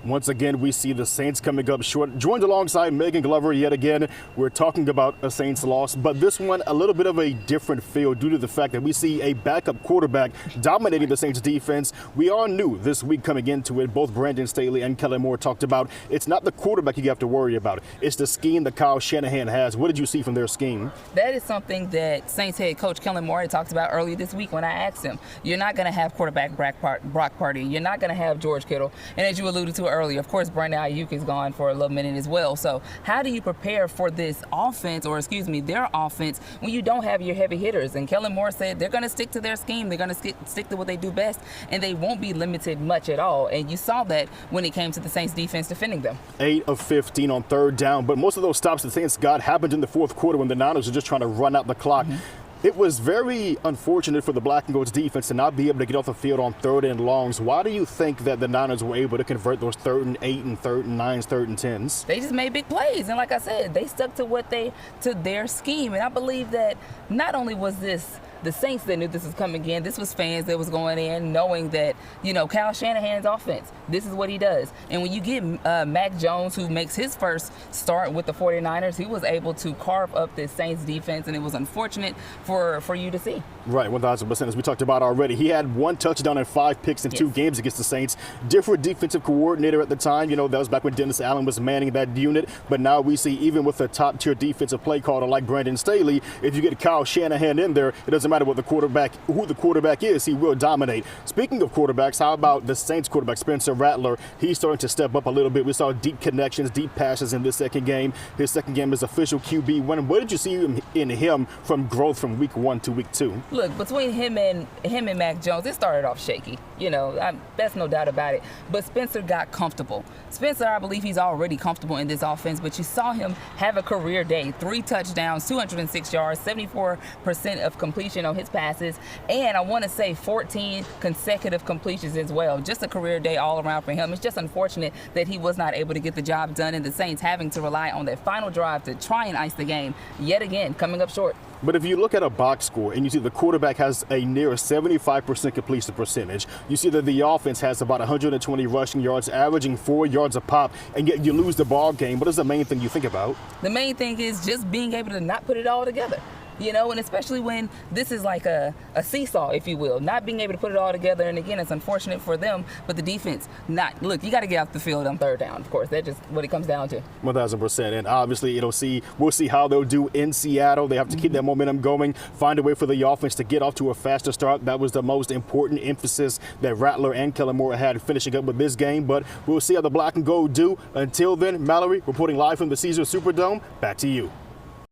Once again, we see the Saints coming up short. Joined alongside Meagan Glover yet again. We're talking about a Saints loss, but this one a little bit of a different feel due to the fact that we see a backup quarterback dominating the Saints defense. We all knew this week coming into it, both Brandon Staley and Kellen Moore talked about, it's not the quarterback you have to worry about. It's the scheme that Kyle Shanahan has. What did you see from their scheme? That is something that Saints head coach Kellen Moore had talked about earlier this week when I asked him. You're not going to have quarterback Brock Purdy. You're not going to have George Kittle. And as you alluded to earlier, of course, Brandon Ayuk is gone for a little minute as well. So how do you prepare for this offense, or excuse me, their offense, when you don't have your heavy hitters? And Kellen Moore said they're going to stick to their scheme. They're going to stick to what they do best, and they won't be limited much at all. And you saw that when it came to the Saints defense defending them. 8 of 15 on third down, but most of those stops the Saints got happened in the fourth quarter when the Niners were just trying to run out the clock. It was very unfortunate for the Black and Gold's defense to not be able to get off the field on third and longs. Why do you think that the Niners were able to convert those 3rd and 8 and 3rd and 9s, 3rd and 10s? They just made big plays, and like I said, they stuck to their scheme. And I believe that not only was this the Saints that knew this was coming in, this was fans that was going in knowing that, you know, Kyle Shanahan's offense, this is what he does. And when you get Mac Jones, who makes his first start with the 49ers, he was able to carve up this Saints defense, and it was unfortunate for you to see. Right, 1,000%. As we talked about already, he had 1 touchdown and 5 picks in 2 games against the Saints. Different defensive coordinator at the time. You know, that was back when Dennis Allen was manning that unit. But now we see, even with a top-tier defensive play caller like Brandon Staley, if you get Kyle Shanahan in there, it doesn't matter what who the quarterback is, he will dominate. Speaking of quarterbacks, how about the Saints quarterback, Spencer Rattler? He's starting to step up a little bit. We saw deep connections, deep passes in this second game. His second game is official QB win. What did you see in him from growth from week 1 to week 2? Look, between him and Mac Jones, it started off shaky. You know, that's no doubt about it. But Spencer got comfortable. Spencer, I believe he's already comfortable in this offense, but you saw him have a career day. 3 touchdowns, 206 yards, 74% of completion on his passes, and I want to say 14 consecutive completions as well. Just a career day all around for him. It's just unfortunate that he was not able to get the job done, and the Saints having to rely on that final drive to try and ice the game yet again, coming up short. But if you look at a box score and you see the quarterback has a near 75% completion percentage, you see that the offense has about 120 rushing yards, averaging 4 yards a pop, and yet you lose the ball game. What is the main thing you think about? The main thing is just being able to not put it all together. You know, and especially when this is like a seesaw, if you will, not being able to put it all together. And again, it's unfortunate for them, but the defense look, you got to get off the field on third down, of course. That's just what it comes down to. 1,000%. And obviously, we'll see how they'll do in Seattle. They have to keep that momentum going, find a way for the offense to get off to a faster start. That was the most important emphasis that Rattler and Kellen Moore had finishing up with this game. But we'll see how the Black and Gold do. Until then, Mallory, reporting live from the Caesars Superdome, back to you.